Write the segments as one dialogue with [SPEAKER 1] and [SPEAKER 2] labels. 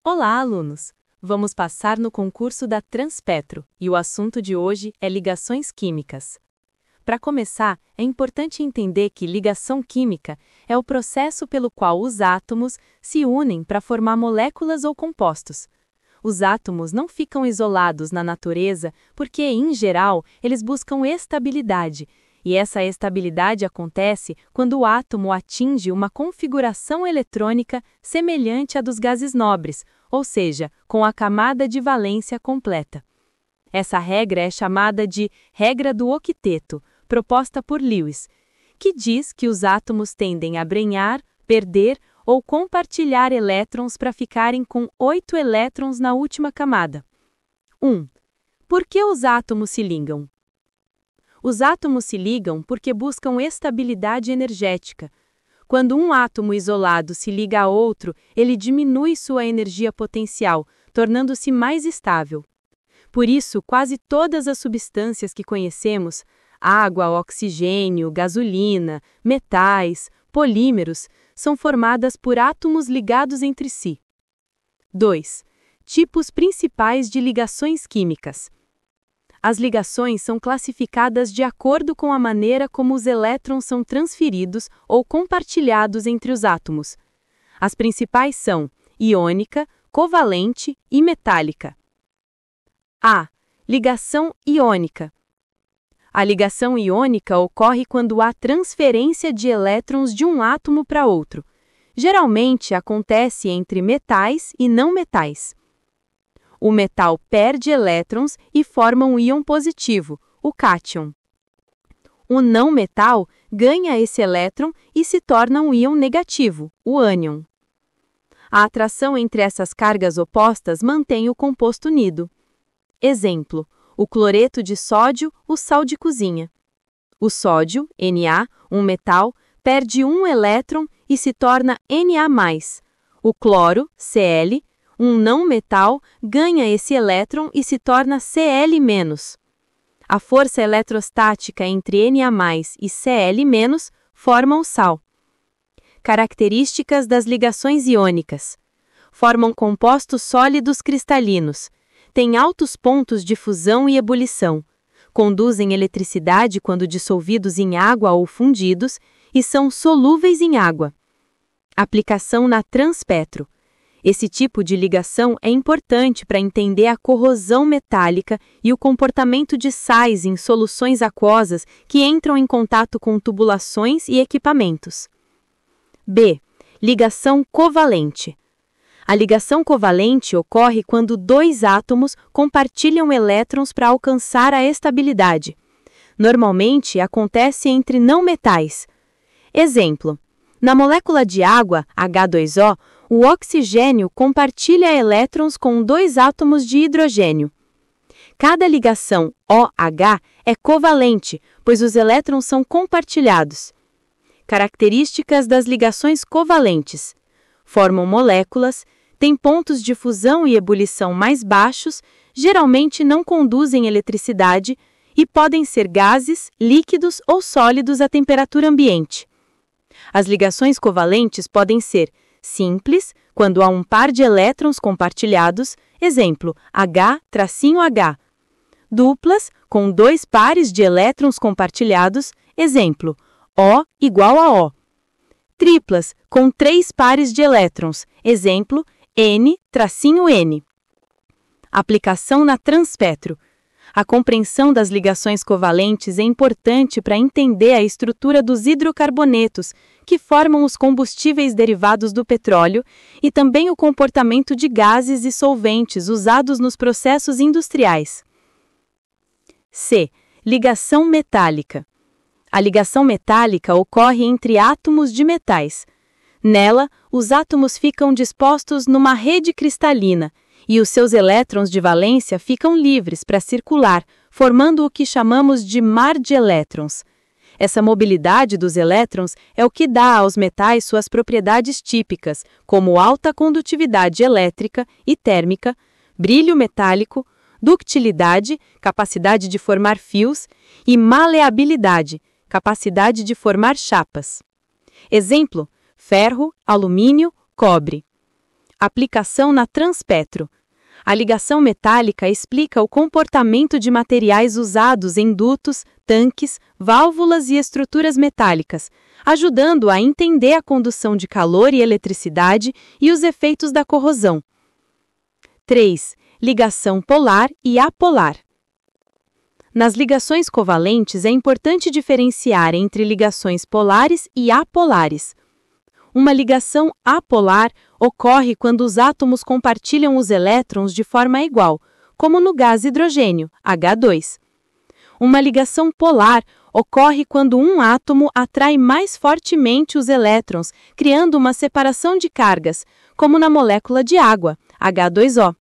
[SPEAKER 1] Olá, alunos! Vamos passar no concurso da Transpetro e o assunto de hoje é ligações químicas. Para começar, é importante entender que ligação química é o processo pelo qual os átomos se unem para formar moléculas ou compostos. Os átomos não ficam isolados na natureza porque, em geral, eles buscam estabilidade, e essa estabilidade acontece quando o átomo atinge uma configuração eletrônica semelhante à dos gases nobres, ou seja, com a camada de valência completa. Essa regra é chamada de regra do octeto, proposta por Lewis, que diz que os átomos tendem a brenhar, perder ou compartilhar elétrons para ficarem com 8 elétrons na última camada. 1. Por que os átomos se ligam? Os átomos se ligam porque buscam estabilidade energética. Quando um átomo isolado se liga a outro, ele diminui sua energia potencial, tornando-se mais estável. Por isso, quase todas as substâncias que conhecemos, água, oxigênio, gasolina, metais, polímeros, são formadas por átomos ligados entre si. 2. Tipos principais de ligações químicas. As ligações são classificadas de acordo com a maneira como os elétrons são transferidos ou compartilhados entre os átomos. As principais são iônica, covalente e metálica. A. Ligação iônica. A ligação iônica ocorre quando há transferência de elétrons de um átomo para outro. Geralmente acontece entre metais e não metais. O metal perde elétrons e forma um íon positivo, o cátion. O não metal ganha esse elétron e se torna um íon negativo, o ânion. A atração entre essas cargas opostas mantém o composto unido. Exemplo: o cloreto de sódio, o sal de cozinha. O sódio, Na, um metal, perde um elétron e se torna Na+. O cloro, Cl, um não metal, ganha esse elétron e se torna Cl-. A força eletrostática entre Na+ e Cl- forma o sal. Características das ligações iônicas. Formam compostos sólidos cristalinos. Têm altos pontos de fusão e ebulição. Conduzem eletricidade quando dissolvidos em água ou fundidos e são solúveis em água. Aplicação na Transpetro. Esse tipo de ligação é importante para entender a corrosão metálica e o comportamento de sais em soluções aquosas que entram em contato com tubulações e equipamentos. B. Ligação covalente. A ligação covalente ocorre quando dois átomos compartilham elétrons para alcançar a estabilidade. Normalmente acontece entre não metais. Exemplo: na molécula de água, H2O, o oxigênio compartilha elétrons com dois átomos de hidrogênio. Cada ligação OH é covalente, pois os elétrons são compartilhados. Características das ligações covalentes. Formam moléculas, têm pontos de fusão e ebulição mais baixos, geralmente não conduzem eletricidade e podem ser gases, líquidos ou sólidos à temperatura ambiente. As ligações covalentes podem ser simples, quando há um par de elétrons compartilhados, exemplo, H-H. Duplas, com dois pares de elétrons compartilhados, exemplo, O igual a O. Triplas, com 3 pares de elétrons, exemplo, N-N. Aplicação na Transpetro. A compreensão das ligações covalentes é importante para entender a estrutura dos hidrocarbonetos, que formam os combustíveis derivados do petróleo, e também o comportamento de gases e solventes usados nos processos industriais. C. Ligação metálica. A ligação metálica ocorre entre átomos de metais. Nela, os átomos ficam dispostos numa rede cristalina, e os seus elétrons de valência ficam livres para circular, formando o que chamamos de mar de elétrons. Essa mobilidade dos elétrons é o que dá aos metais suas propriedades típicas, como alta condutividade elétrica e térmica, brilho metálico, ductilidade, capacidade de formar fios, e maleabilidade, capacidade de formar chapas. Exemplo: ferro, alumínio, cobre. Aplicação na Transpetro. A ligação metálica explica o comportamento de materiais usados em dutos, tanques, válvulas e estruturas metálicas, ajudando a entender a condução de calor e eletricidade e os efeitos da corrosão. 3. Ligação polar e apolar. Nas ligações covalentes é importante diferenciar entre ligações polares e apolares. Uma ligação apolar ocorre quando os átomos compartilham os elétrons de forma igual, como no gás hidrogênio, H2. Uma ligação polar ocorre quando um átomo atrai mais fortemente os elétrons, criando uma separação de cargas, como na molécula de água, H2O.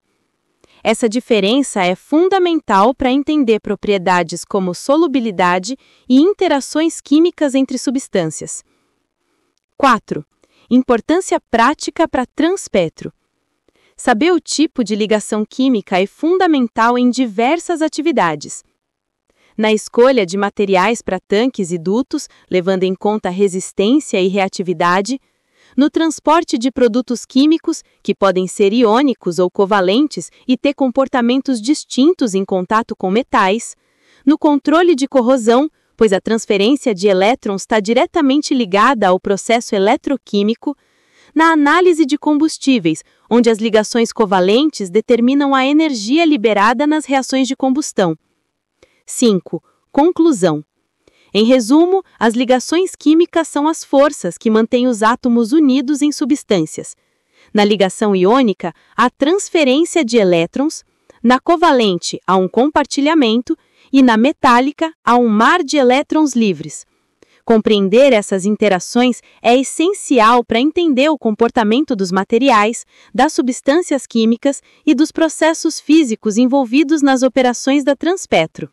[SPEAKER 1] Essa diferença é fundamental para entender propriedades como solubilidade e interações químicas entre substâncias. 4. Importância prática para Transpetro. Saber o tipo de ligação química é fundamental em diversas atividades. Na escolha de materiais para tanques e dutos, levando em conta resistência e reatividade, no transporte de produtos químicos, que podem ser iônicos ou covalentes e ter comportamentos distintos em contato com metais, no controle de corrosão, pois a transferência de elétrons está diretamente ligada ao processo eletroquímico, na análise de combustíveis, onde as ligações covalentes determinam a energia liberada nas reações de combustão. 5. Conclusão. Em resumo, as ligações químicas são as forças que mantêm os átomos unidos em substâncias. Na ligação iônica, há transferência de elétrons, na covalente, há um compartilhamento, e na metálica, há um mar de elétrons livres. Compreender essas interações é essencial para entender o comportamento dos materiais, das substâncias químicas e dos processos físicos envolvidos nas operações da Transpetro.